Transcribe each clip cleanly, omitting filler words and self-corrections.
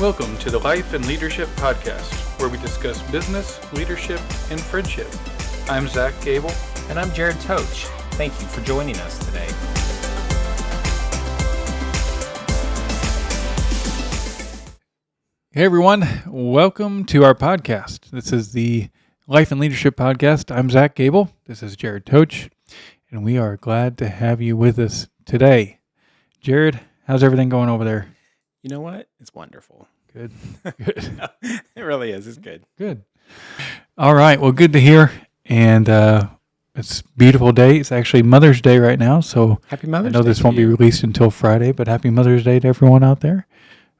Welcome to the Life and Leadership Podcast, where we discuss business, leadership, and friendship. I'm Zach Gable. And I'm Jared Toach. Thank you for joining us today. Hey everyone, welcome to our podcast. This is the Life and Leadership Podcast. I'm Zach Gable. This is Jared Toach, and we are glad to have you with us today. Jared, how's everything going over there? You know what? It's wonderful. Good. Good. No, it really is. It's good. Good. All right. Well, good to hear. And it's a beautiful day. It's actually Mother's Day right now. So Happy Mother's I know Day this to won't be you. released until Friday, but happy Mother's Day to everyone out there.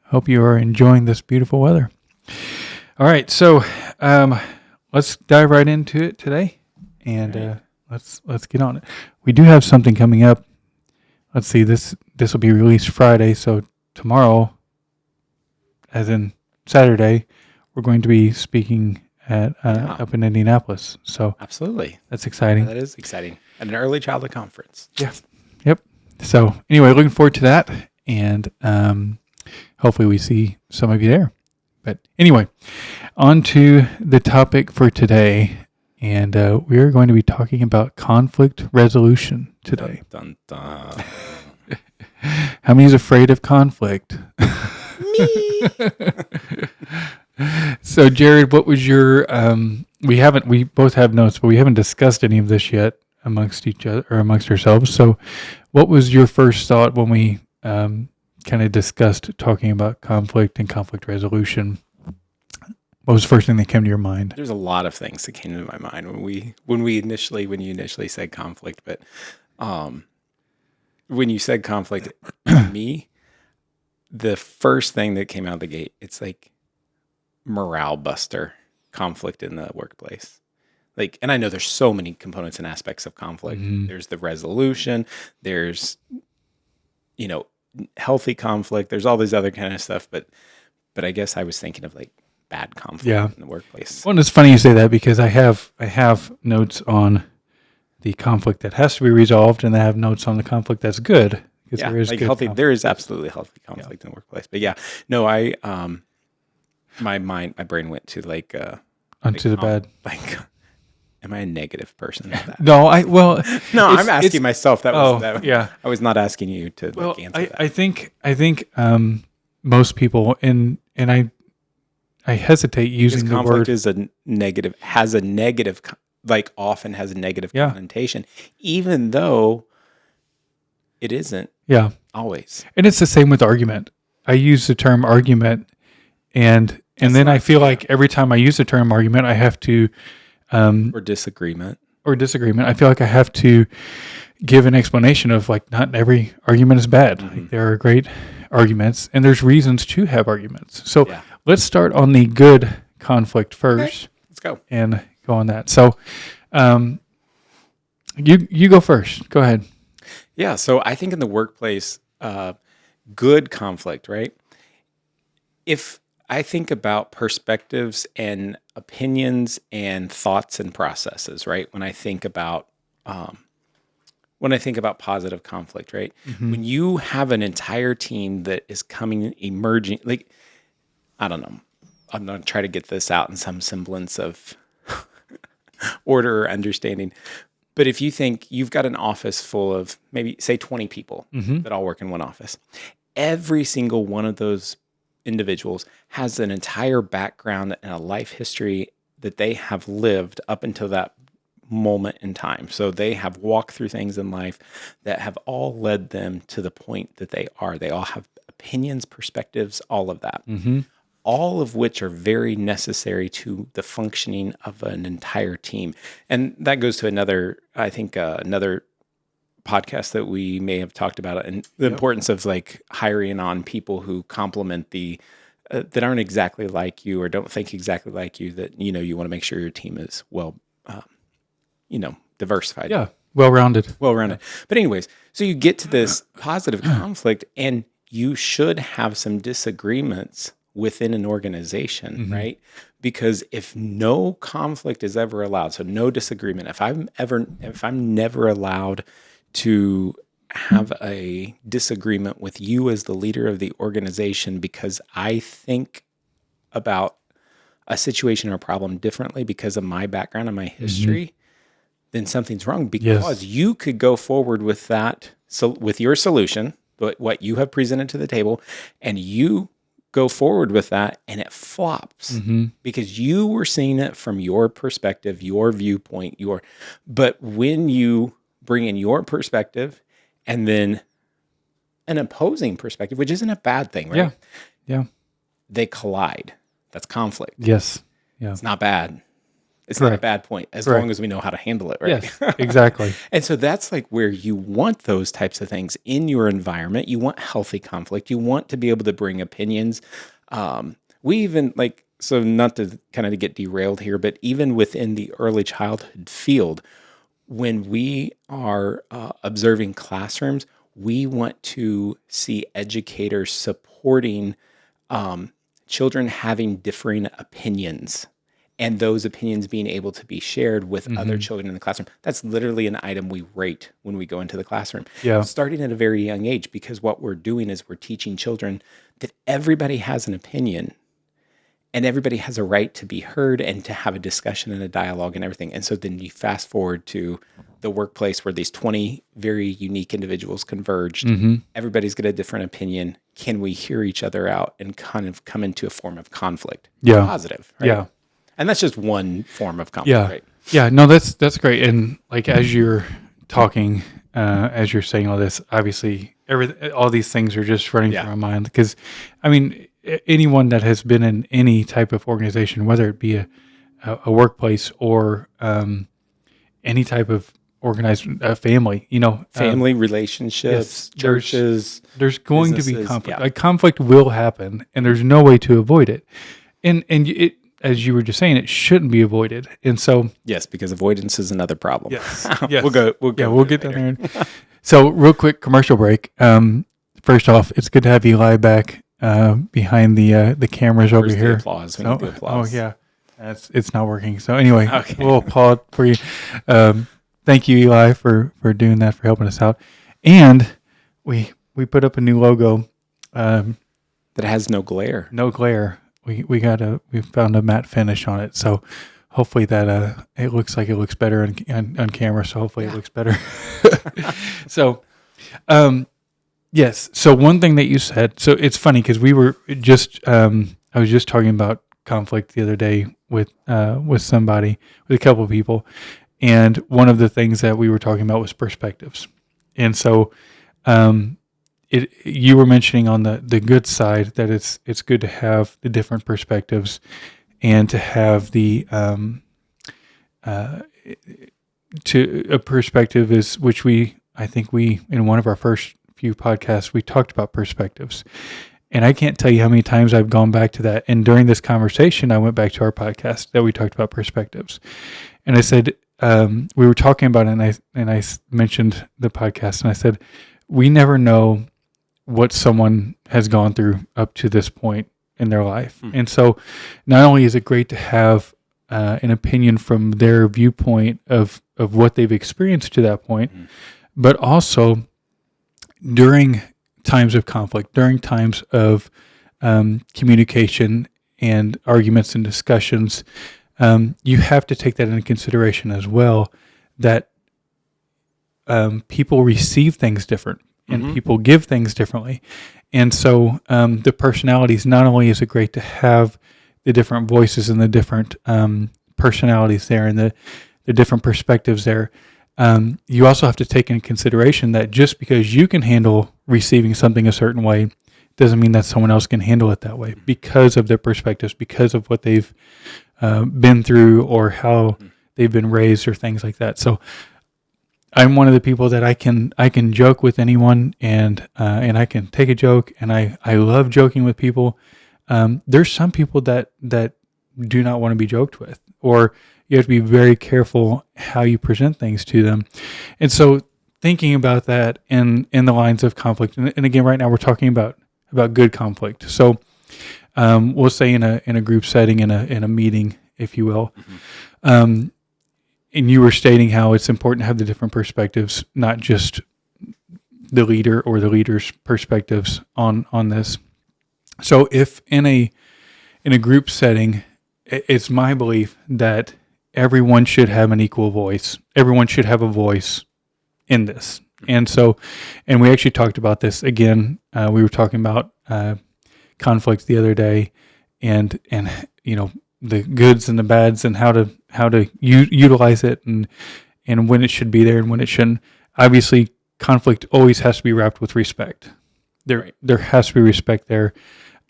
Hope you are enjoying this beautiful weather. All right. So let's dive right into it today. And let's get on it. We do have something coming up. Let's see. This will be released Friday. So tomorrow, as in Saturday, we're going to be speaking at up in Indianapolis. So Absolutely. that's exciting. That is exciting. At an early childhood conference. Yeah. Yep. So anyway, looking forward to that. And hopefully we see some of you there. But anyway, on to the topic for today. And we are going to be talking about conflict resolution today. Dun, dun, dun. How many is afraid of conflict? Me. So Jared, what was your we both have notes, but we haven't discussed any of this yet amongst each other or amongst ourselves. So what was your first thought when we kind of discussed talking about conflict and conflict resolution? What was the first thing that came to your mind? There's a lot of things that came to my mind when you initially said conflict, but when you said conflict, me, the first thing that came out of the gate, it's like morale buster, conflict in the workplace. Like, and I know there's so many components and aspects of conflict. Mhm. There's the resolution, there's, healthy conflict, there's all this other kind of stuff, but I guess I was thinking of like bad conflict in the workplace. Well, it's funny you say that because I have notes on the conflict that has to be resolved, and I have notes on the conflict that's good. Because Yeah, there is like good healthy. conflict. There is absolutely healthy conflict in the workplace. But yeah, no, my brain went to like onto the bad. Like, am I a negative person? No, No, it's- I'm asking myself. yeah. I was not asking you to Well, answer that. I think most people and I hesitate using Because the conflict word. is often has a negative Yeah. connotation, even though it isn't Yeah, always. and it's the same with argument. I use the term argument, and then I feel like every time I use the term argument, I have to Or disagreement. or disagreement. I feel like I have to give an explanation of like not every argument is bad. Mm-hmm. Like, there are great arguments, and there's reasons to have arguments. So Yeah. let's start on the good conflict first. Let's go. And go on that. So, you go first. Go ahead. Yeah, so I think in the workplace, good conflict, right? If I think about perspectives and opinions and thoughts and processes, right? When I think about positive conflict, right? When you have an entire team that is emerging, like, I don't know, I'm going to try to get this out in some semblance of order or understanding. But if you think you've got an office full of maybe say 20 people that all work in one office, every single one of those individuals has an entire background and a life history that they have lived up until that moment in time. So they have walked through things in life that have all led them to the point that they are. They all have opinions, perspectives, all of that. All of which are very necessary to the functioning of an entire team. And that goes to another podcast that we may have talked about, and the importance of like hiring on people who complement that aren't exactly like you or don't think exactly like you, that, you want to make sure your team is well, diversified. Yeah. Well-rounded. But anyways, so you get to this positive conflict, and you should have some disagreements within an organization, right? Because if no conflict is ever allowed, so no disagreement, if I'm never allowed to have a disagreement with you as the leader of the organization because I think about a situation or a problem differently because of my background and my history, then something's wrong, because you could go forward with that, so with your solution, what you have presented to the table, and you go forward with that and it flops because you were seeing it from your perspective, your viewpoint, but when you bring in your perspective and then an opposing perspective, which isn't a bad thing, right? Yeah. They collide. That's conflict. Yes. Yeah. It's not bad. It's not a bad point as long as we know how to handle it, right? Yes, exactly. And so that's like where you want those types of things in your environment. You want healthy conflict. You want to be able to bring opinions. We even so not to kind of get derailed here, but even within the early childhood field, when we are observing classrooms, we want to see educators supporting children having differing opinions, and those opinions being able to be shared with other children in the classroom. That's literally an item we rate when we go into the classroom. Yeah. Starting at a very young age, because what we're doing is we're teaching children that everybody has an opinion and everybody has a right to be heard and to have a discussion and a dialogue and everything. And so then you fast forward to the workplace where these 20 very unique individuals converged. Everybody's got a different opinion. Can we hear each other out and kind of come into a form of conflict? Yeah. Positive, right? Yeah. And that's just one form of conflict, right? Yeah, no, that's great. And like as you're talking, as you're saying all this, obviously all these things are just running through my mind, because I mean, anyone that has been in any type of organization, whether it be a workplace or any type of organized family, Family, relationships, churches. There's going to be businesses, conflict. Like conflict will happen, and there's no way to avoid it. And it, as you were just saying, it shouldn't be avoided. And so, yes, because avoidance is another problem. Yes. We'll get down there. So real quick commercial break. First off, it's good to have Eli back behind the cameras over here. Applause. We need the applause. Oh yeah, it's not working. So anyway, Okay. we'll applaud for you. Thank you, Eli, for doing that, for helping us out. And we put up a new logo. That has no glare. No glare. We found a matte finish on it, so hopefully that it looks better on camera. So hopefully it looks better. So, yes. So one thing that you said. So it's funny because we were just I was just talking about conflict the other day with somebody, with a couple of people, and one of the things that we were talking about was perspectives, and so you were mentioning on the good side that it's good to have the different perspectives and to have the a perspective is, which I think we in one of our first few podcasts we talked about perspectives, and I can't tell you how many times I've gone back to that. And during this conversation, I went back to our podcast that we talked about perspectives, and I said we were talking about it, and I mentioned the podcast, and I said we never know what someone has gone through up to this point in their life. And so not only is it great to have an opinion from their viewpoint of what they've experienced to that point, but also during times of conflict, during times of communication and arguments and discussions, you have to take that into consideration as well, that people receive things different. And people give things differently. And so the personalities, not only is it great to have the different voices and the different personalities there and the different perspectives there, you also have to take into consideration that just because you can handle receiving something a certain way doesn't mean that someone else can handle it that way, because of their perspectives, because of what they've been through or how they've been raised or things like that. So I'm one of the people that I can joke with anyone, and I can take a joke, and I love joking with people. There's some people that do not want to be joked with, or you have to be very careful how you present things to them. And so thinking about that in the lines of conflict, and again, right now we're talking about good conflict. So we'll say in a group setting, in a meeting, if you will. And you were stating how it's important to have the different perspectives, not just the leader or the leader's perspectives on this. So if in a group setting, it's my belief that everyone should have an equal voice. Everyone should have a voice in this. And so, and we actually talked about this again. We were talking about conflicts the other day, and the goods and the bads, and how to utilize it, and when it should be there and when it shouldn't. Obviously, conflict always has to be wrapped with respect. There has to be respect there,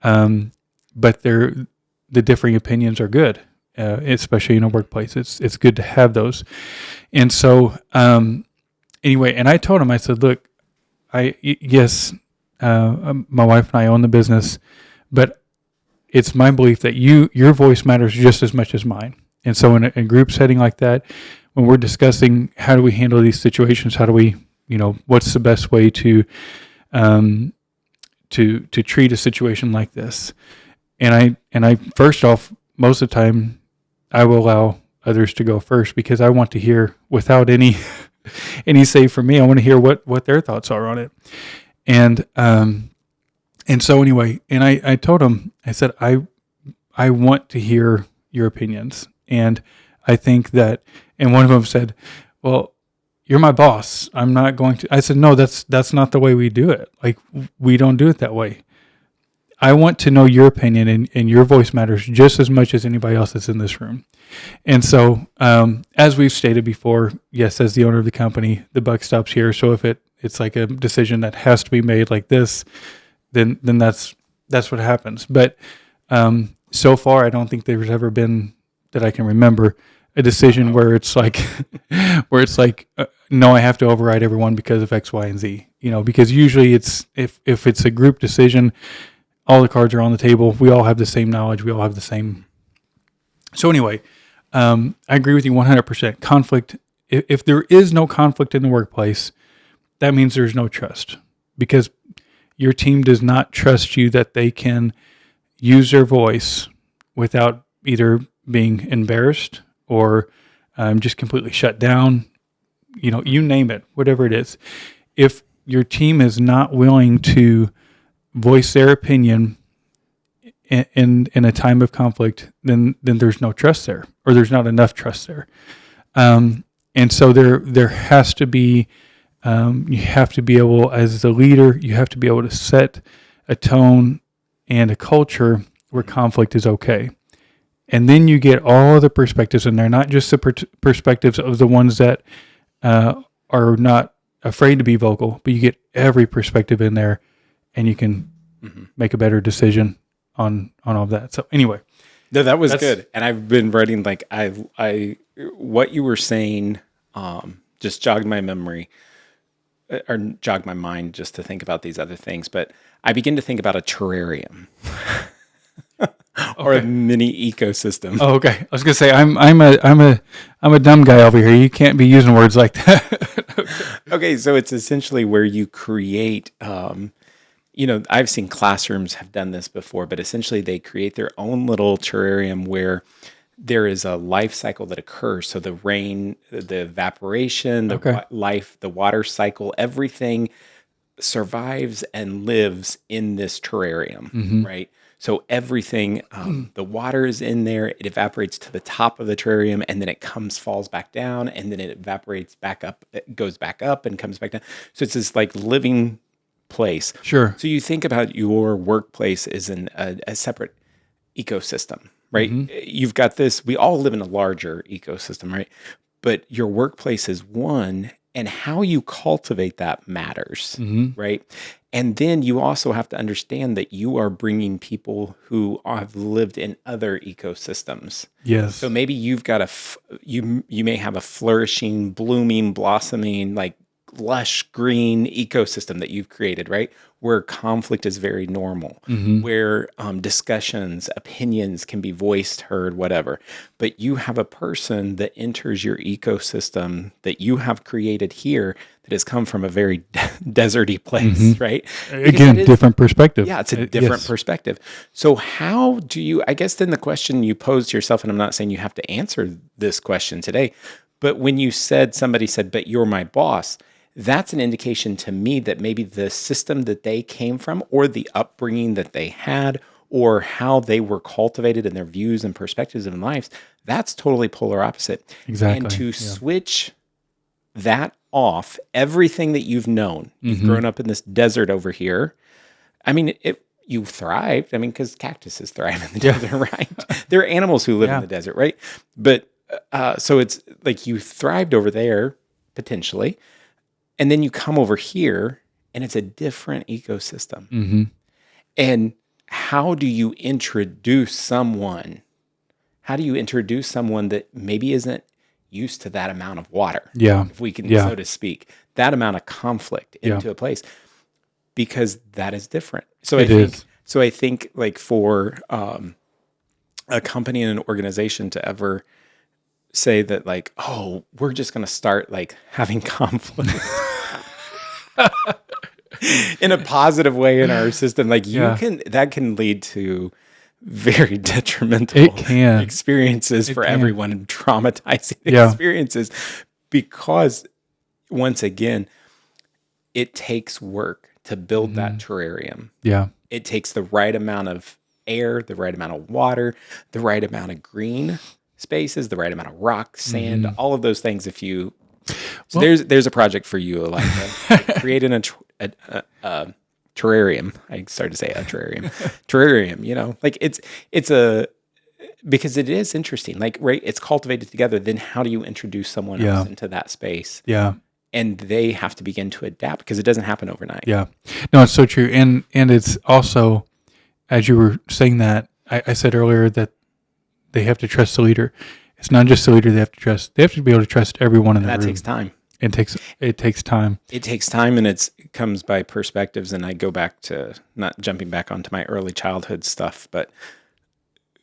but the differing opinions are good, especially in a workplace. It's good to have those, and so anyway. And I told him, I said, look, yes, my wife and I own the business, but it's my belief that your voice matters just as much as mine. And so in a group setting like that, when we're discussing how do we handle these situations, how do we, what's the best way to treat a situation like this? And I first off, most of the time, I will allow others to go first, because I want to hear, without any say from me, I want to hear what their thoughts are on it. And so anyway, and I told him, I said, I want to hear your opinions. And I think that, and one of them said, well, you're my boss. I'm not going to. I said, no, that's not the way we do it. Like, we don't do it that way. I want to know your opinion, and your voice matters just as much as anybody else that's in this room. And so, as we've stated before, yes, as the owner of the company, the buck stops here. So if it's like a decision that has to be made like this, then that's what happens. But so far, I don't think there's ever been, that I can remember, a decision where it's like no, I have to override everyone because of X, Y, and Z. Because usually it's if it's a group decision, all the cards are on the table. We all have the same knowledge. We all have the same. So anyway, I agree with you 100%. Conflict. If there is no conflict in the workplace, that means there's no trust, because your team does not trust you that they can use their voice without either being embarrassed or just completely shut down. You name it, whatever it is. If your team is not willing to voice their opinion in a time of conflict, then there's no trust there, or there's not enough trust there. And so there has to be, you have to be able, as the leader, you have to be able to set a tone and a culture where conflict is okay. And then you get all the perspectives in there, not just the perspectives of the ones that are not afraid to be vocal, but you get every perspective in there, and you can make a better decision on all of that. So anyway. No, that was good. And I've been writing, like, I what you were saying just jogged my memory, or jogged my mind just to think about these other things. But I begin to think about a terrarium. Or a mini ecosystem. Oh, okay. I was gonna say I'm a dumb guy over here. You can't be using words like that. Okay, so it's essentially where you create. I've seen classrooms have done this before, but essentially they create their own little terrarium where there is a life cycle that occurs. So the rain, the evaporation, the water cycle, everything survives and lives in this terrarium, right? So everything, the water is in there, it evaporates to the top of the terrarium, and then it falls back down, and then it evaporates back up, it goes back up and comes back down. So it's this like living place. Sure. So you think about your workplace as a separate ecosystem, right? You've got this, we all live in a larger ecosystem, right? But your workplace is one, and how you cultivate that matters, right? And then you also have to understand that you are bringing people who have lived in other ecosystems. Yes. So maybe you've got you may have a flourishing, blooming, blossoming, like lush green ecosystem that you've created, right? Where conflict is very normal, where discussions, opinions can be voiced, heard, whatever. But you have a person that enters your ecosystem that you have created here that has come from a very deserty place, right? Again, different perspective. Yeah, it's a different perspective. So how do you, I guess then the question you posed to yourself, and I'm not saying you have to answer this question today, but when you somebody said, but you're my boss, that's an indication to me that maybe the system that they came from, or the upbringing that they had, or how they were cultivated in their views and perspectives in lives, that's totally polar opposite. Exactly. And to switch that off, everything that you've known, you've grown up in this desert over here. I mean, you thrived. I mean, because cactuses thrive in the desert, right? There are animals who live in the desert, right? But so it's like you thrived over there potentially, and then you come over here, and it's a different ecosystem. And how do you introduce someone? How do you introduce someone that maybe isn't used to that amount of water? If we can, so to speak, that amount of conflict into a place, because that is different. So I think like for a company and an organization to ever say that like, oh, we're just going to start like having conflict in a positive way in our system, like that can lead to very detrimental experiences for everyone, and traumatizing experiences, because once again, it takes work to build that terrarium. It takes the right amount of air, the right amount of water, the right amount of green spaces, the right amount of rock, sand, all of those things. There's a project for you, like creating a terrarium. I started to say a terrarium, you know, like because it is interesting, like, right, it's cultivated together. Then how do you introduce someone else into that space? And they have to begin to adapt, because it doesn't happen overnight. No, it's so true. And it's also, as you were saying that, I said earlier that they have to trust the leader. It's not just the leader they have to trust. They have to be able to trust everyone in the room. That takes time. It takes time. It takes time, and it comes by perspectives. And I go back to, not jumping back onto my early childhood stuff, but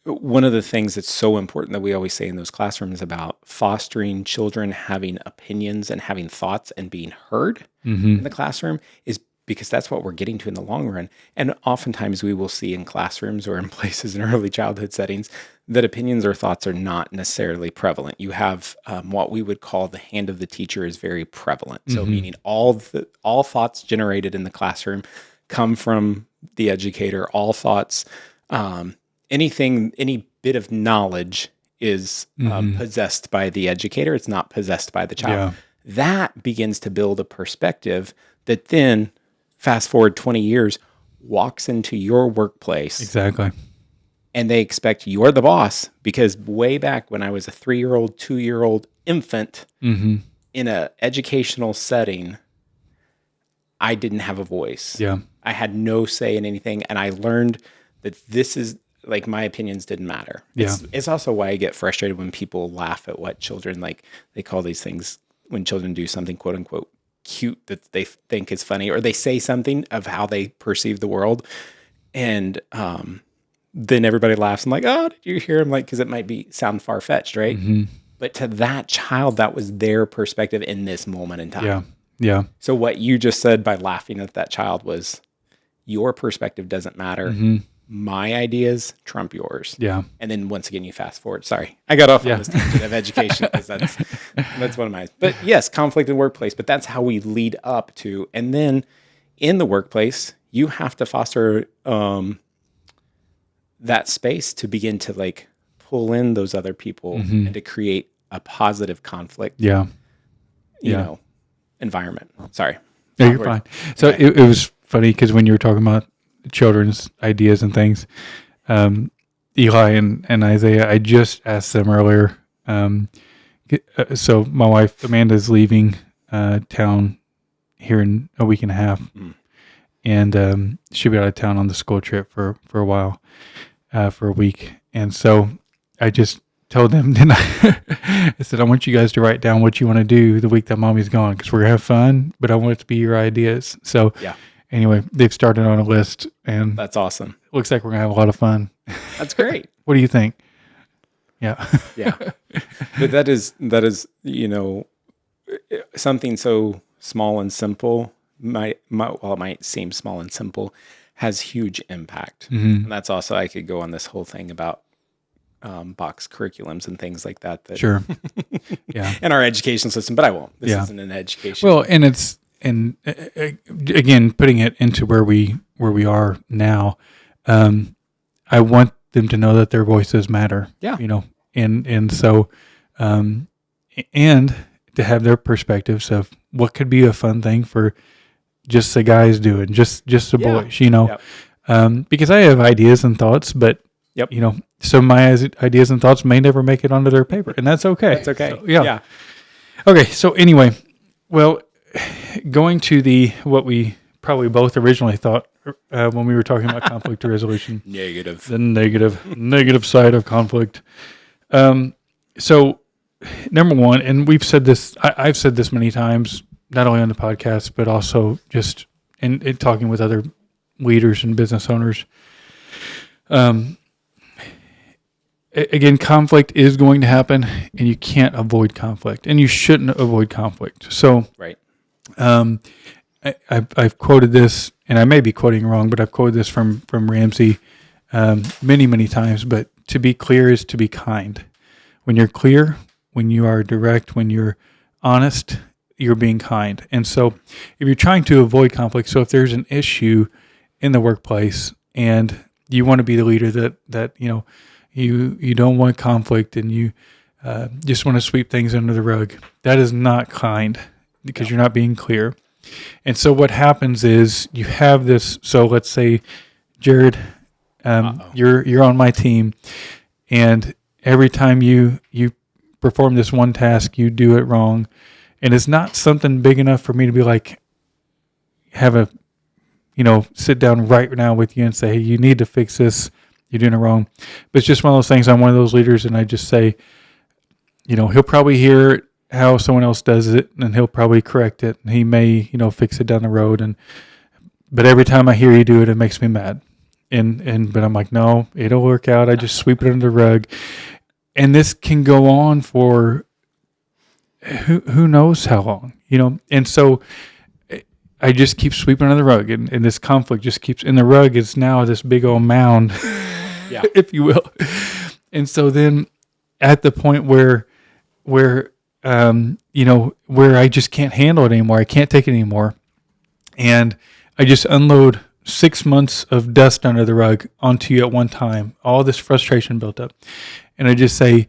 one of the things that's so important that we always say in those classrooms about fostering children having opinions and having thoughts and being heard in the classroom is because that's what we're getting to in the long run. And oftentimes we will see in classrooms or in places in early childhood settings that opinions or thoughts are not necessarily prevalent. You have what we would call the hand of the teacher is very prevalent. So meaning all thoughts generated in the classroom come from the educator. All thoughts, any bit of knowledge is possessed by the educator. It's not possessed by the child. That begins to build a perspective that then, fast forward 20 years, walks into your workplace. Exactly. And they expect you're the boss, because way back when I was a 3-year-old, 2-year-old infant in an educational setting, I didn't have a voice. I had no say in anything. And I learned that this is, like, my opinions didn't matter. It's also why I get frustrated when people laugh at what children, like, they call these things when children do something, quote unquote, cute that they think is funny, or they say something of how they perceive the world. And then everybody laughs. I'm like, oh, did you hear him? Like, because it might sound far-fetched, right? But to that child, that was their perspective in this moment in time. So what you just said by laughing at that child was, your perspective doesn't matter. My ideas trump yours. And then once again, you fast forward. Sorry, I got off on this tangent of education, because that's one of mine. But yes, conflict in the workplace, but that's how we lead up to. And then in the workplace, you have to foster that space to begin to, like, pull in those other people and to create a positive conflict, you know, environment. Sorry. No, you're fine. So it was funny, because when you were talking about children's ideas and things, Eli and Isaiah, I just asked them earlier. So my wife Amanda is leaving town here in a week and a half, and she'll be out of town on the school trip for a while, for a week. And so I just told them, then I said, I want you guys to write down what you want to do the week that mommy's gone, because we're gonna have fun, but I want it to be your ideas. So anyway, they've started on a list, and that's awesome. Looks like we're gonna have a lot of fun. That's great. What do you think? But that is, you know, something so small and simple while it might seem small and simple, has huge impact. And that's also, I could go on this whole thing about box curriculums and things like that. Sure. In our education system, but I won't. This isn't an education. Well, and it's again, putting it into where we are now, I want them to know that their voices matter. Yeah. And so, and to have their perspectives of what could be a fun thing for just the guys doing, just the boys, Yep. because I have ideas and thoughts, but Yep. some of my ideas and thoughts may never make it onto their paper, and that's okay. That's okay. So, yeah. Okay. So anyway, well, going to what we probably both originally thought when we were talking about conflict resolution, Negative. the negative side of conflict. So number one, and we've said this, I've said this many times, not only on the podcast, but also just in talking with other leaders and business owners. Again, conflict is going to happen, and you can't avoid conflict, and you shouldn't avoid conflict. So, Right. I've quoted this, and I may be quoting wrong, but I've quoted this from Ramsey many times. But to be clear is to be kind. When you're clear, when you are direct, when you're honest, you're being kind. And so, if you're trying to avoid conflict, so if there's an issue in the workplace, and you want to be the leader that you don't want conflict, and you just want to sweep things under the rug, that is not kind, because you're not being clear. And so what happens is you have this. So let's say, Jared, you're on my team, and every time you perform this one task, you do it wrong, and it's not something big enough for me to be like, have a sit down right now with you and say, hey, you need to fix this. You're doing it wrong. But it's just one of those things. I'm one of those leaders, and I just say, he'll probably hear how someone else does it, and he'll probably correct it, and he may, fix it down the road. But every time I hear you do it, it makes me mad. But I'm like, no, it'll work out. I just sweep it under the rug. And this can go on for who knows how long, And so I just keep sweeping under the rug, and this conflict just keeps, and the rug is now this big old mound, if you will. And so then at the point where I just can't handle it anymore, I can't take it anymore, and I just unload 6 months of dust under the rug onto you at one time, all this frustration built up. And I just say,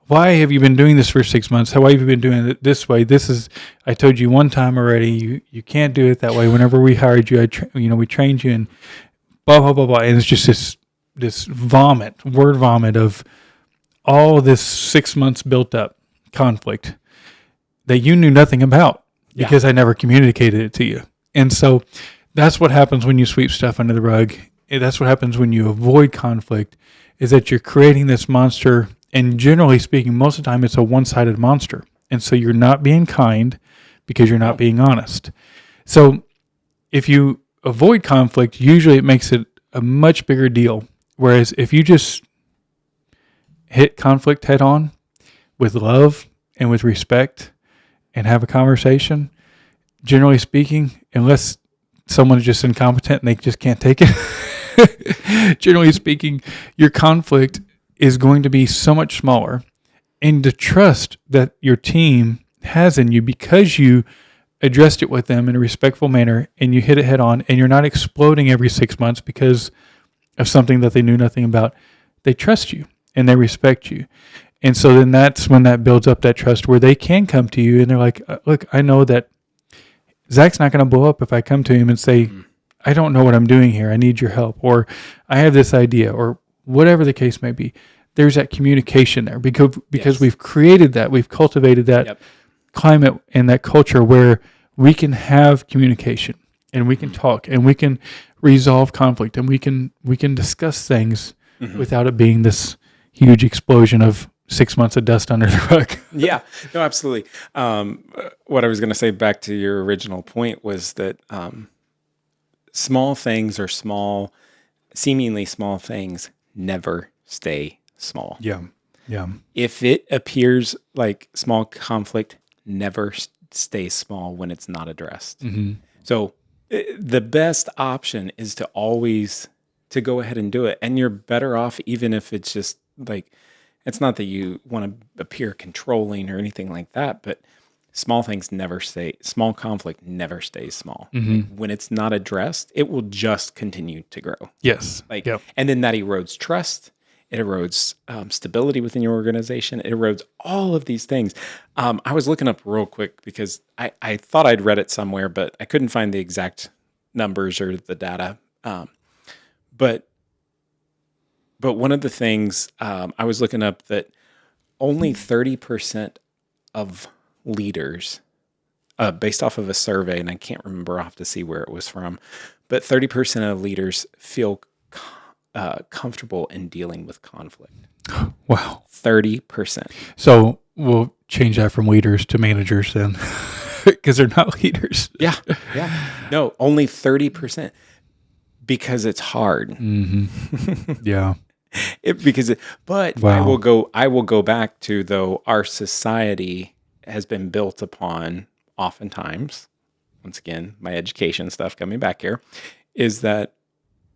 why have you been doing this for 6 months? Why have you been doing it this way? I told you one time already, you can't do it that way. Whenever we hired you, we trained you, and blah, blah, blah, blah. And it's just this word vomit of all this 6 months built up conflict that you knew nothing about because I never communicated it to you. And so that's what happens when you sweep stuff under the rug. That's what happens when you avoid conflict, is that you're creating this monster. And generally speaking, most of the time it's a one-sided monster. And so you're not being kind because you're not being honest. So if you avoid conflict, usually it makes it a much bigger deal. Whereas if you just hit conflict head on with love and with respect and have a conversation, generally speaking, unless someone's just incompetent and they just can't take it, generally speaking, your conflict is going to be so much smaller. And the trust that your team has in you, because you addressed it with them in a respectful manner and you hit it head on, and you're not exploding every 6 months because of something that they knew nothing about, they trust you and they respect you. And so then that's when that builds up that trust, where they can come to you and they're like, look, I know that Zach's not going to blow up if I come to him and say, I don't know what I'm doing here. I need your help. Or I have this idea, or whatever the case may be. There's that communication there because we've created that, we've cultivated that climate and that culture where we can have communication and we can talk and we can resolve conflict and we can discuss things without it being this huge explosion of 6 months of dust under the rug. Yeah, no, absolutely. What I was going to say back to your original point was that small things, or seemingly small things, never stay small. Yeah. If it appears like small conflict, never stays small when it's not addressed. So the best option is to always to go ahead and do it. And you're better off even if it's just like, it's not that you want to appear controlling or anything like that, but small conflict never stays small. Like, when it's not addressed, it will just continue to grow. Yes. Like, Yep. and then that erodes trust. It erodes stability within your organization. It erodes all of these things. I was looking up real quick because I thought I'd read it somewhere, but I couldn't find the exact numbers or the data. But one of the things I was looking up that only 30% of leaders, based off of a survey, and I can't remember, I'll have to see where it was from, but 30% of leaders feel comfortable in dealing with conflict. Wow. 30%. So we'll change that from leaders to managers then, because they're not leaders. Yeah. No, only 30%, because it's hard. Yeah. But Wow. I will go back to, though, our society has been built upon, oftentimes, once again, my education stuff coming back here, is that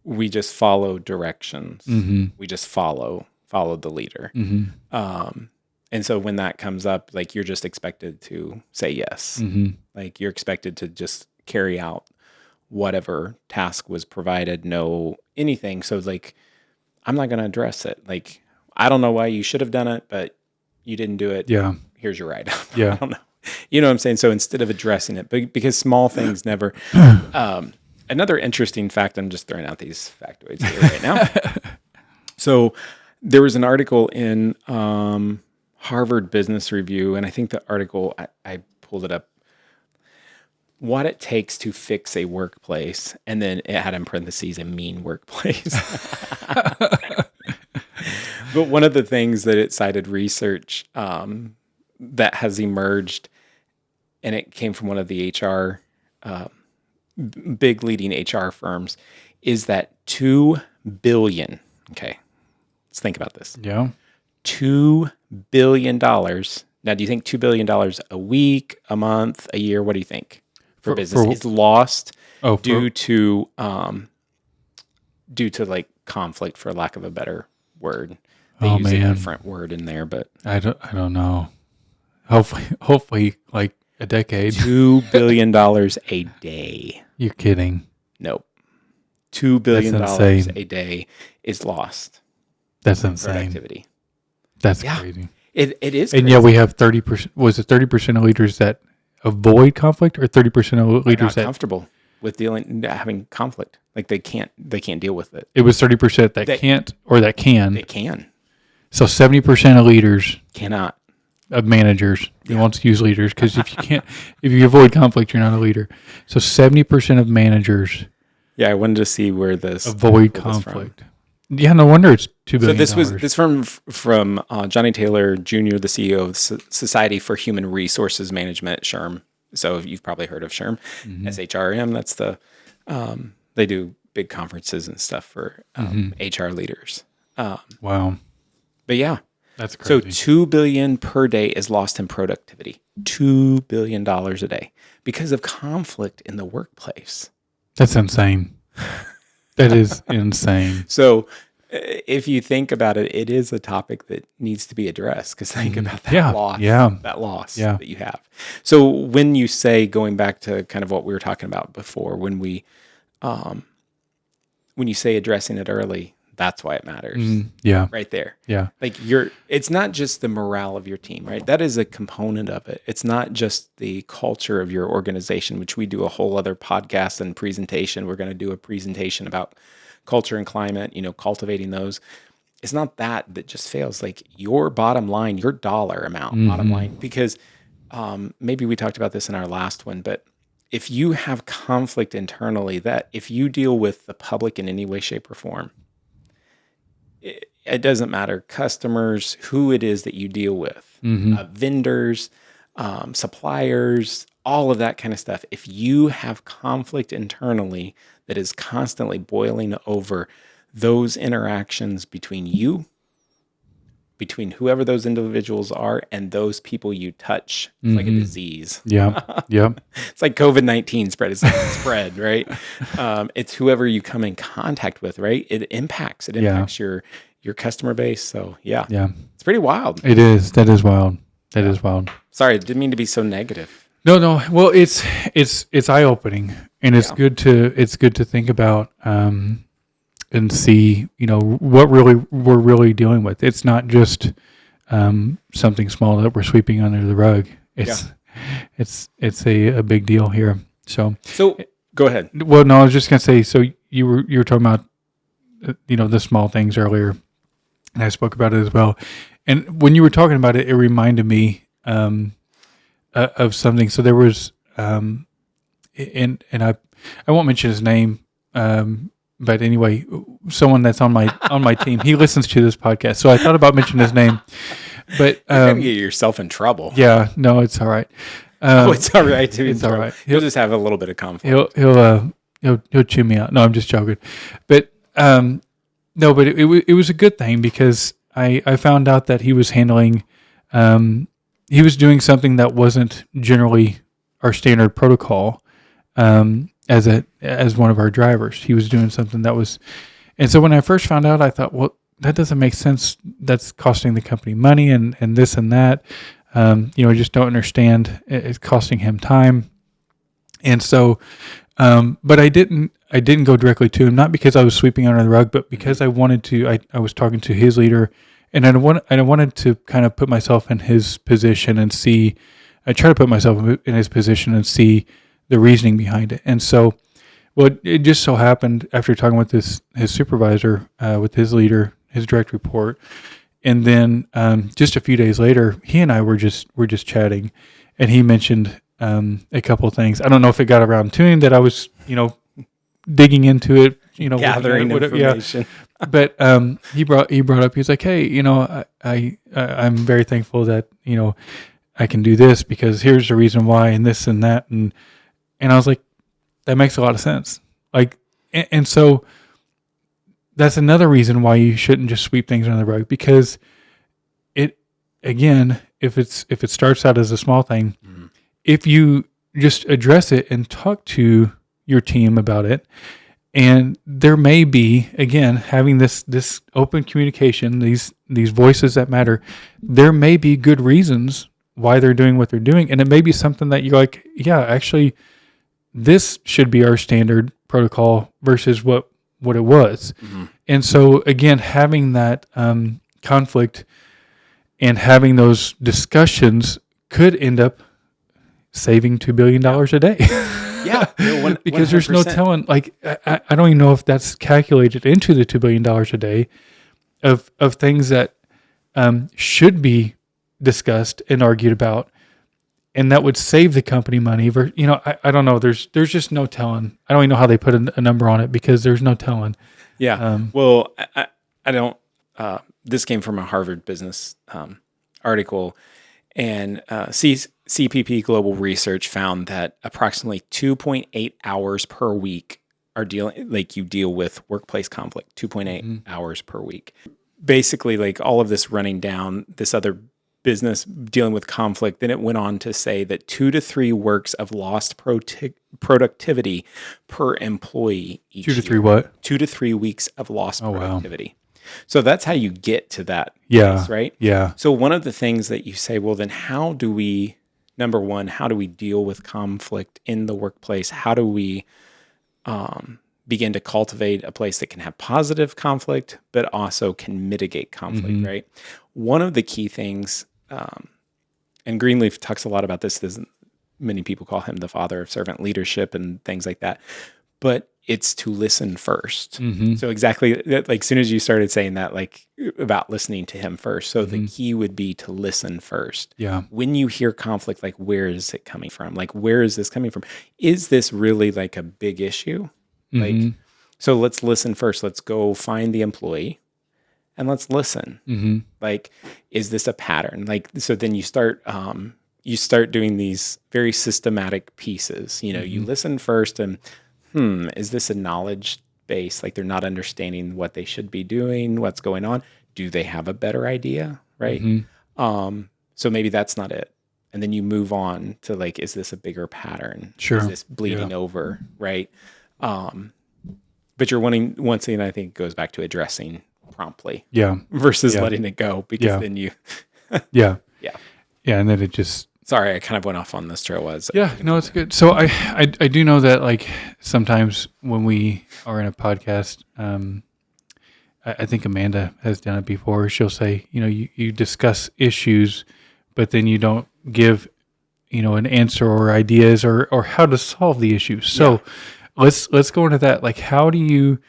we just follow directions. We just follow the leader. And so when that comes up, like, you're just expected to say yes. Like, you're expected to just carry out whatever task was provided, know anything. So, like, I'm not going to address it. Like, I don't know why you should have done it, but you didn't do it. Yeah. Here's your write-up. Yeah. I don't know. You know what I'm saying? So instead of addressing it, because small things never. Another interesting fact, I'm just throwing out these factoids here right now. So there was an article in Harvard Business Review, and I think the article, I pulled it up, what it takes to fix a workplace, and then it had in parentheses a mean workplace. But one of the things that it cited research that has emerged, and it came from one of the HR, big leading HR firms, is that $2 billion. Okay, let's think about this. Yeah. $2 billion. Now, do you think $2 billion a week, a month, a year? What do you think? For business is lost due to like conflict, for lack of a better word. They use a different word in there, but I don't know. Hopefully like a decade. $2 billion a day. You're kidding. Nope. $2 billion insane. a day is lost. That's insane. Productivity. That's crazy. It is. And crazy. yet we have 30%. Was it 30% of leaders that avoid conflict, or 30% of leaders not that comfortable with having conflict? Like, they can't deal with it. It was 30% that can't, or that can. They can. So 70% of leaders cannot. Of managers. We want to use leaders, because if you avoid conflict, you're not a leader. So 70% of managers. Yeah, I wanted to see where this avoid conflict. Yeah, no wonder it's $2 billion. So this from Johnny Taylor Jr., the CEO of Society for Human Resources Management, SHRM. So you've probably heard of SHRM, SHRM. That's the they do big conferences and stuff for HR leaders. Wow. But yeah, that's crazy. So $2 billion per day is lost in productivity. $2 billion a day because of conflict in the workplace. That's insane. That is insane. So if you think about it, it is a topic that needs to be addressed, because think about that loss that you have. So when you say, going back to kind of what we were talking about before, when you say addressing it early, that's why it matters. Yeah. Right there. Yeah. Like, it's not just the morale of your team, right? That is a component of it. It's not just the culture of your organization, which we do a whole other podcast and presentation. We're going to do a presentation about culture and climate, cultivating those. It's not that just fails. Like, your bottom line, your dollar amount, bottom line, because maybe we talked about this in our last one, but if you have conflict internally, that if you deal with the public in any way, shape, or form, it doesn't matter, customers, who it is that you deal with, vendors, suppliers, all of that kind of stuff. If you have conflict internally that is constantly boiling over those interactions between you, between whoever those individuals are, and those people you touch, it's like a disease. Yeah. Yep. It's like COVID-19 spread. It's like spread, right? It's whoever you come in contact with, right? It impacts your customer base. So yeah, it's pretty wild. It is. That is wild. That is wild. Sorry, I didn't mean to be so negative. No. Well, it's eye opening, and it's good to think about and see, what really we're really dealing with. It's not just something small that we're sweeping under the rug. It's a big deal here. So go ahead. Well, no, I was just gonna say. So you were talking about the small things earlier, and I spoke about it as well. And when you were talking about it, it reminded me of something. So there was, and I won't mention his name, but anyway, someone that's on my team. He listens to this podcast, so I thought about mentioning his name. But you're gonna get yourself in trouble. Yeah, no, it's all right. It's all right. It's all right. He'll just have a little bit of conflict. He'll chew me out. No, I'm just joking. But no, but it was a good thing because I found out that he was handling, he was doing something that wasn't generally our standard protocol as one of our drivers. He was doing something that was, and so when I first found out, I thought, well, that doesn't make sense. That's costing the company money and this and that. I just don't understand. It's costing him time. And so, but I didn't go directly to him, not because I was sweeping under the rug, but because I wanted to, I was talking to his leader, and I wanted to kind of put myself in his position and see, I try to put myself in his position and see the reasoning behind it. And so, well, it just so happened after talking with his supervisor, with his leader, his direct report, and then just a few days later, he and I were just chatting, and he mentioned a couple of things. I don't know if it got around to him that I was, digging into it, gathering information. Yeah. But he brought up. He was like, "Hey, I'm very thankful that I can do this because here's the reason why, and this and that, and I was like, that makes a lot of sense. Like, and so that's another reason why you shouldn't just sweep things under the rug, because it, again, if it starts out as a small thing, if you just address it and talk to your team about it, and there may be, again, having this open communication, these voices that matter, there may be good reasons why they're doing what they're doing, and it may be something that you're like, yeah, actually, this should be our standard protocol versus what it was. Mm-hmm. And so, again, having that conflict and having those discussions could end up saving $2 billion a day. Yeah. Because there's no telling, like, I don't even know if that's calculated into the $2 billion a day of things that should be discussed and argued about, and that would save the company money. I don't know. There's just no telling. I don't even know how they put a number on it because there's no telling. Yeah. Well, I don't. This came from a Harvard Business article, and CPP Global Research found that approximately 2.8 hours per week you deal with workplace conflict. 2.8 hours per week. Basically, like all of this running down this other business dealing with conflict, then it went on to say that 2 to 3 works of lost productivity per employee each year. 2 to 3 what? 2 to 3 weeks of lost productivity. Wow. So that's how you get to that place, right? Yeah. So one of the things that you say, well, then how do we deal with conflict in the workplace? How do we begin to cultivate a place that can have positive conflict, but also can mitigate conflict, right? One of the key things, and Greenleaf talks a lot about this, many people call him the father of servant leadership and things like that, but it's to listen first. So exactly, like as soon as you started saying that, like about listening to him first. So the key would be to listen first. Yeah. When you hear conflict, like where is it coming from? Like, where is this coming from? Is this really like a big issue? Like, so let's listen first. Let's go find the employee and let's listen. Like, is this a pattern? Like, so then you start doing these very systematic pieces. You listen first and, is this a knowledge base? Like they're not understanding what they should be doing, what's going on. Do they have a better idea? Right. So maybe that's not it. And then you move on to like, is this a bigger pattern? Sure. Is this bleeding over? Right. But you're wanting, once again, I think it goes back to addressing promptly. Yeah. Versus letting it go, because then you. Yeah. and then it just. Sorry, I kind of went off on this trail. Yeah, no, it's good. So I do know that like sometimes when we are in a podcast, I think Amanda has done it before. She'll say, you discuss issues, but then you don't give, an answer or ideas or how to solve the issues. So let's go into that. Like, how do you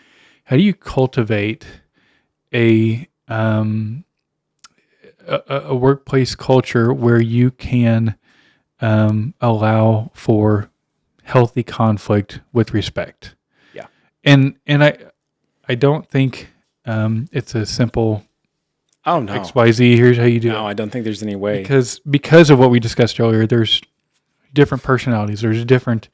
cultivate a workplace culture where you can allow for healthy conflict with respect? Yeah. And I don't think it's a simple Oh no. XYZ, here's how you do it. No, I don't think there's any way. Because of what we discussed earlier, there's different personalities, there's different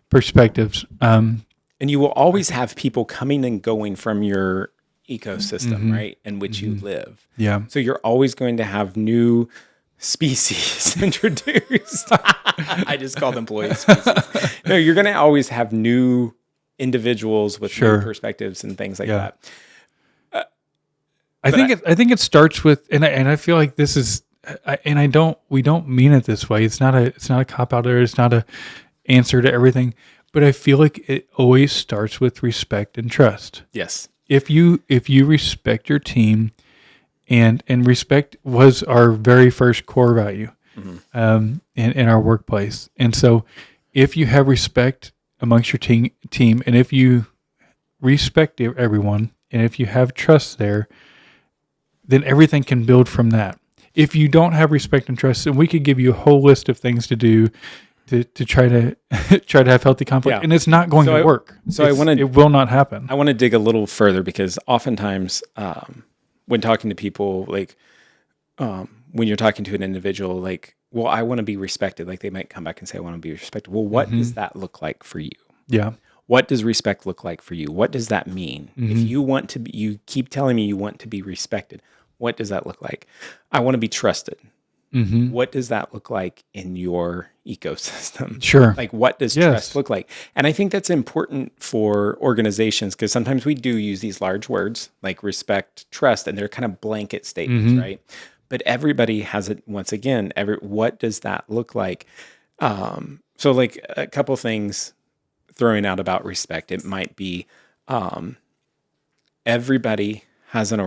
perspectives. And you will always have people coming and going from your ecosystem, right, in which you live. Yeah. So you're always going to have new species introduced. I just called employees species. No, you're going to always have new individuals with new perspectives and things like that. I think it starts with, and I feel like this is, we don't mean it this way. It's not a cop out there. It's not a answer to everything, but I feel like it always starts with respect and trust. Yes. If you respect your team, and respect was our very first core value, in our workplace. And so if you have respect amongst your team, and if you respect everyone, and if you have trust there, then everything can build from that. If you don't have respect and trust, and we could give you a whole list of things to do to try to have healthy conflict, and it's not going to work. So it will not happen. I want to dig a little further because oftentimes when talking to people, like when you're talking to an individual, like, well, I want to be respected. Like they might come back and say, I want to be respected. Well, what does that look like for you? Yeah. What does respect look like for you? What does that mean? If you want to be, you keep telling me you want to be respected. What does that look like? I want to be trusted. What does that look like in your ecosystem? Sure. Like, what does trust look like? And I think that's important for organizations because sometimes we do use these large words like respect, trust, and they're kind of blanket statements, right? But everybody has it. Once again, what does that look like? So like a couple things throwing out about respect. It might be everybody has a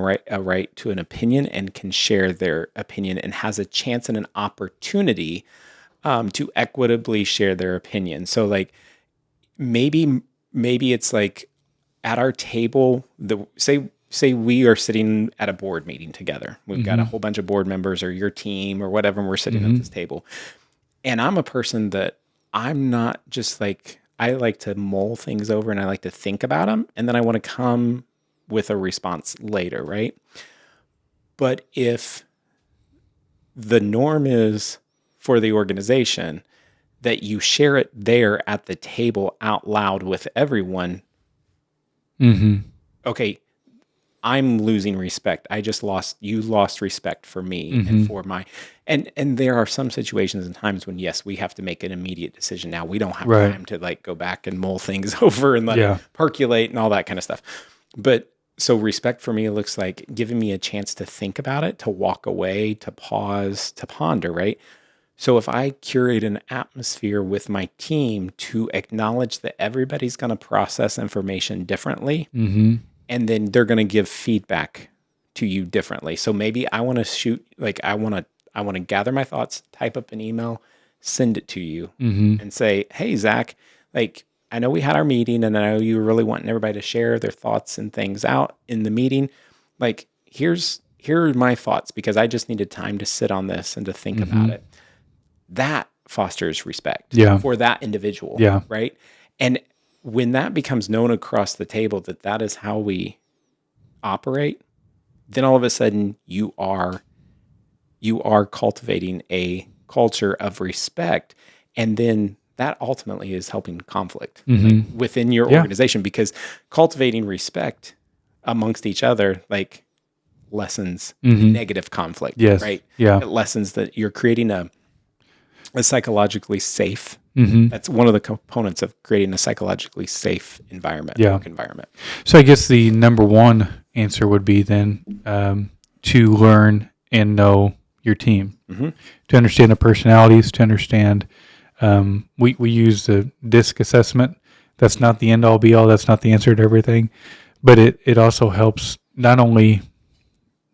right to an opinion and can share their opinion and has a chance and an opportunity to equitably share their opinion. So like maybe it's like at our table, say we are sitting at a board meeting together. We've got a whole bunch of board members or your team or whatever, and we're sitting at this table. And I'm a person that I'm not just like, I like to mull things over and I like to think about them. And then I want to come with a response later, right? But if the norm is for the organization that you share it there at the table out loud with everyone, okay, I'm losing respect. You lost respect for me and for my, and there are some situations and times when, yes, we have to make an immediate decision now. We don't have time to like go back and mull things over and let it percolate and all that kind of stuff. But so respect for me looks like giving me a chance to think about it, to walk away, to pause, to ponder, right? So if I curate an atmosphere with my team to acknowledge that everybody's going to process information differently, and then they're going to give feedback to you differently. So maybe I want to I want to gather my thoughts, type up an email, send it to you and say, hey, Zach, like, I know we had our meeting and I know you were really wanting everybody to share their thoughts and things out in the meeting. Like, here are my thoughts because I just needed time to sit on this and to think about it. That fosters respect for that individual, right? And when that becomes known across the table that is how we operate, then all of a sudden you are cultivating a culture of respect, and then that ultimately is helping conflict like, within your organization, because cultivating respect amongst each other like lessens negative conflict, right? Yeah, it lessens that you're creating a psychologically safe. That's one of the components of creating a psychologically safe environment, work environment. So I guess the number one answer would be then to learn and know your team, to understand the personalities, to understand. We use the DISC assessment. That's not the end all be all. That's not the answer to everything, but it also helps not only.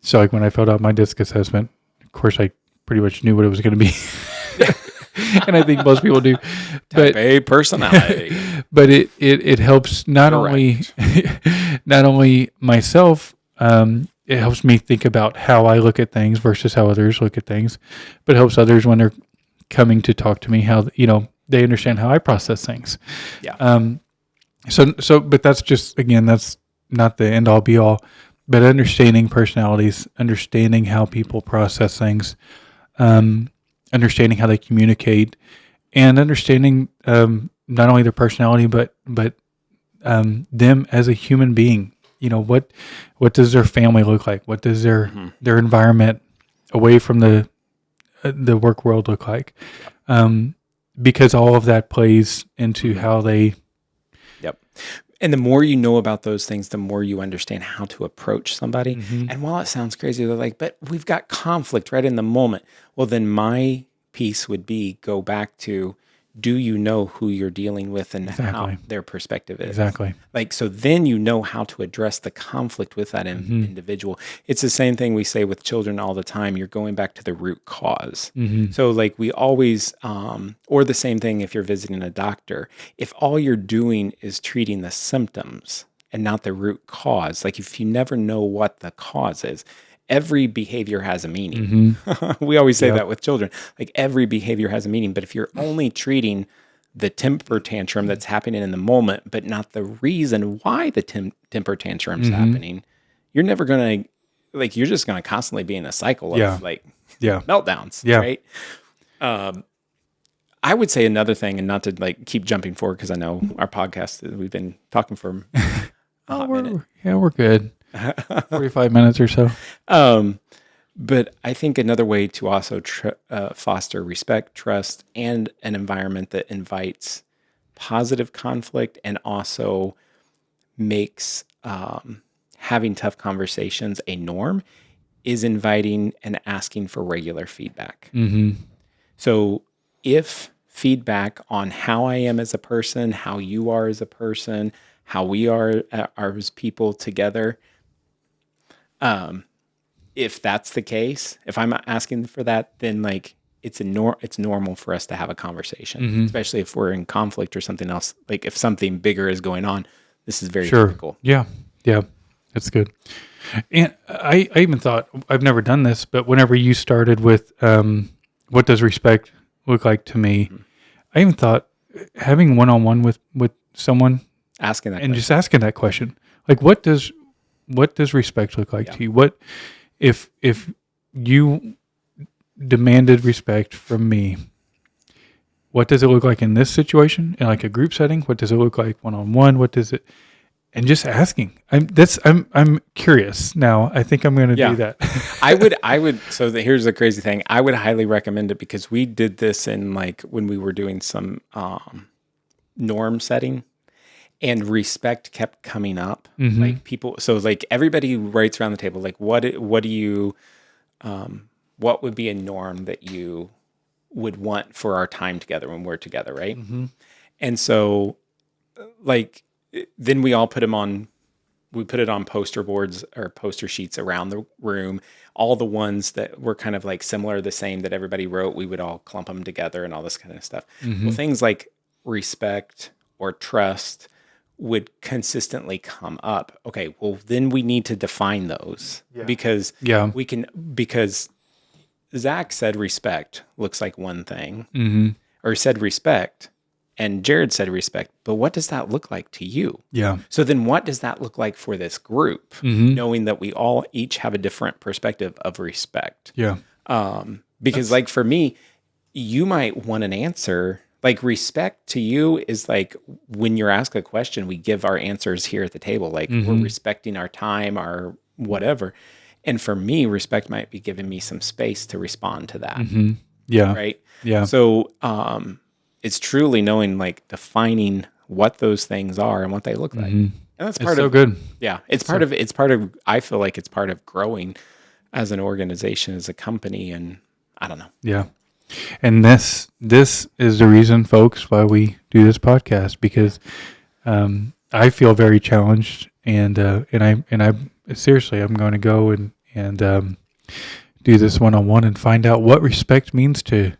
So like when I filled out my DISC assessment, of course I pretty much knew what it was going to be, and I think most people do. Type A personality. But it helps not only myself. It helps me think about how I look at things versus how others look at things, but it helps others when they're coming to talk to me, how, they understand how I process things. Yeah. But that's just, again, that's not the end all be all, but understanding personalities, understanding how people process things, understanding how they communicate, and understanding, not only their personality, but them as a human being. What does their family look like? What does their environment away from the work world look like? Because all of that plays into how they. Yep. And the more you know about those things, the more you understand how to approach somebody. And while it sounds crazy, they're like, but we've got conflict right in the moment. Well, then my piece would be go back to, do you know who you're dealing with and how their perspective is? Exactly. So then you know how to address the conflict with that individual. It's the same thing we say with children all the time. You're going back to the root cause. So we always, or the same thing if you're visiting a doctor, if all you're doing is treating the symptoms and not the root cause, if you never know what the cause is, every behavior has a meaning. We always say that with children, every behavior has a meaning. But if you're only treating the temper tantrum that's happening in the moment, but not the reason why the temper tantrum's happening, you're never going to, you're just going to constantly be in a cycle of meltdowns. Yeah. Right. I would say another thing, and not to keep jumping forward, because I know our podcast, we've been talking for a hot minute. Yeah, we're good. 45 minutes or so. But I think another way to also foster respect, trust, and an environment that invites positive conflict and also makes having tough conversations a norm is inviting and asking for regular feedback. So if feedback on how I am as a person, how you are as a person, how we are as people together, if that's the case, if I'm asking for that, then it's normal for us to have a conversation, especially if we're in conflict or something else. If something bigger is going on, this is very typical. Yeah. That's good. And I even thought, I've never done this, but whenever you started with, what does respect look like to me? I even thought having one-on-one with someone, asking that and question. just asking that question, what does respect look like to you? What if you demanded respect from me? What does it look like in this situation, in a group setting? What does it look like one-on-one? What does it? And just asking. I'm curious now. I think I'm going to do that. I would. So here's the crazy thing. I would highly recommend it, because we did this in when we were doing some norm setting. And respect kept coming up. People, so everybody writes around the table, what do you, what would be a norm that you would want for our time together when we're together, right? And so, then we all put it on poster boards or poster sheets around the room. All the ones that were kind of similar, the same that everybody wrote, we would all clump them together and all this kind of stuff. Well, things like respect or trust would consistently come up. Okay, well then we need to define those because Zach said respect looks like one thing, or said respect, and Jared said respect, but what does that look like to you? Yeah. So then what does that look like for this group, knowing that we all each have a different perspective of respect? Yeah. Because for me, you might want an answer. Respect to you is when you're asked a question, we give our answers here at the table. We're respecting our time, our whatever. And for me, respect might be giving me some space to respond to that. Yeah. Right. Yeah. So it's truly knowing, defining what those things are and what they look like. And that's part so of good. Yeah. It's part of, I feel like it's part of growing as an organization, as a company, and I don't know. Yeah. And this is the reason, folks, why we do this podcast, because I feel very challenged, and I seriously, I'm going to go and do this one-on-one and find out what respect means to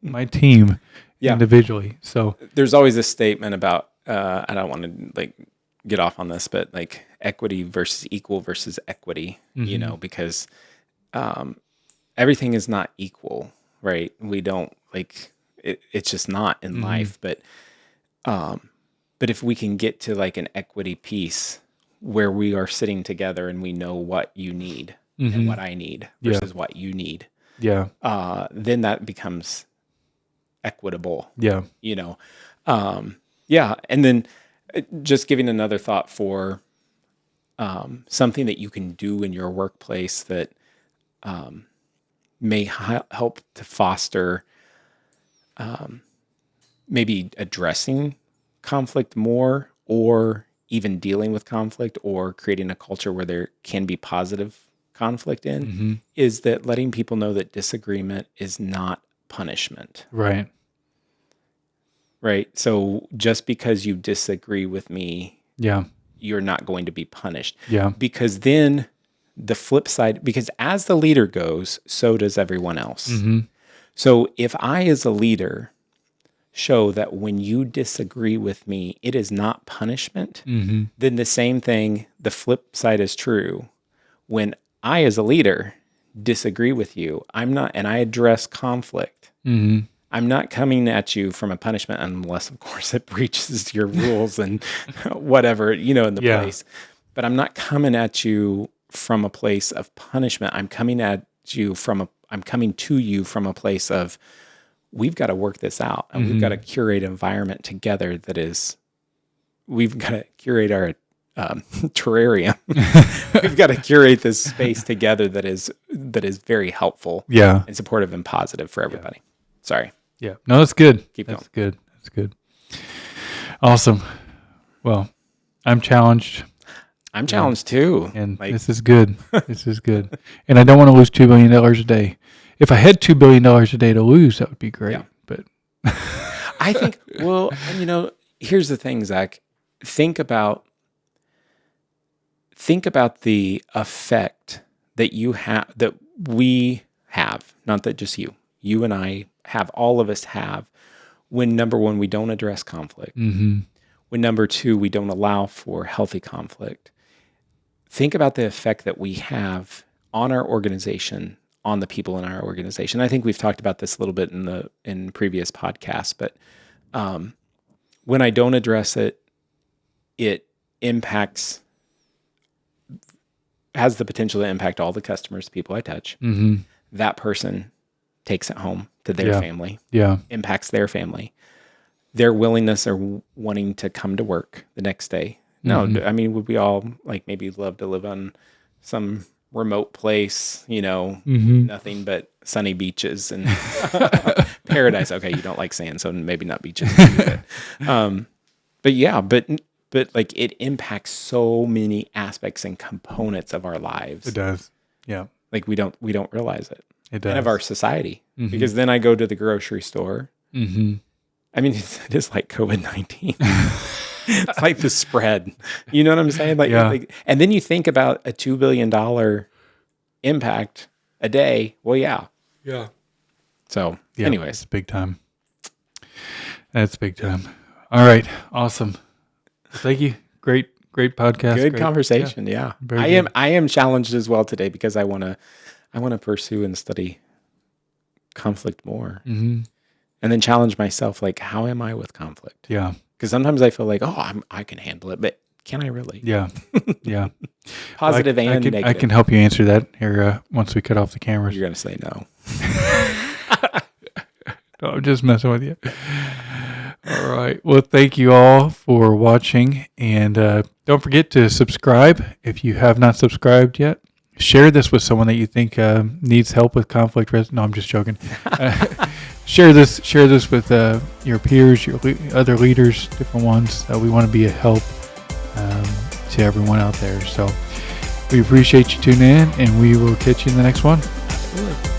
my team individually. So there's always this statement about I don't want to like get off on this, but like equity versus equal versus equity, you know, because everything is not equal, right? We don't like it's just not in life, but if we can get to like an equity piece where we are sitting together and we know what you need and what I need versus what you need, then that becomes equitable. You know, and then just giving another thought for something that you can do in your workplace that may help to foster maybe addressing conflict more, or even dealing with conflict, or creating a culture where there can be positive conflict in, is that letting people know that disagreement is not punishment. Right. So just because you disagree with me, you're not going to be punished. Because then the flip side, because as the leader goes, so does everyone else. So if I, as a leader, show that when you disagree with me, it is not punishment, then the same thing, the flip side is true. When I, as a leader, disagree with you, and I address conflict, I'm not coming at you from a punishment, unless, of course, it breaches your rules and whatever, in the place. But I'm not coming at you from a place of punishment. I'm coming to you from a place of, we've got to work this out, and we've got to curate an environment together we've got to curate our terrarium. We've got to curate this space together that is very helpful, and supportive and positive for everybody. Sorry. Yeah. No, that's good. Keep going. That's good. Awesome. Well, I'm challenged. I'm challenged too. And this is good. This is good. And I don't want to lose $2 billion a day. If I had $2 billion a day to lose, that would be great. Yeah. But I think, here's the thing, Zach. Think about the effect that we have, not that just you and I have, all of us have, when number one, we don't address conflict. When number two, we don't allow for healthy conflict. Think about the effect that we have on our organization, on the people in our organization. I think we've talked about this a little bit in previous podcasts, but when I don't address it, it has the potential to impact all the customers, people I touch. That person takes it home to their family, impacts their family, their willingness or wanting to come to work the next day. No, I mean, would we all maybe love to live on some remote place, nothing but sunny beaches and paradise. Okay, you don't like sand, so maybe not beaches. But it impacts so many aspects and components of our lives. It does. Yeah. We don't realize it. It does. And of our society. Because then I go to the grocery store. I mean, it is like COVID-19. It's like the spread. You know what I'm saying? And then you think about a $2 billion impact a day. Well, yeah. So, anyways. It's big time. That's big time. All right. Awesome. Thank you. Great podcast. Good conversation. Yeah. I am challenged as well today, because I want to pursue and study conflict more. And then challenge myself, how am I with conflict? Yeah. Because sometimes I feel I can handle it, but can I really? Yeah. Yeah. Positive and negative. I can help you answer that here once we cut off the cameras. You're going to say no. No, I'm just messing with you. All right. Well, thank you all for watching. And don't forget to subscribe if you have not subscribed yet. Share this with someone that you think needs help with conflict resolution. No, I'm just joking. Share this with your peers, your other leaders, different ones. We want to be a help to everyone out there. So We appreciate you tuning in, and we will catch you in the next one. Absolutely.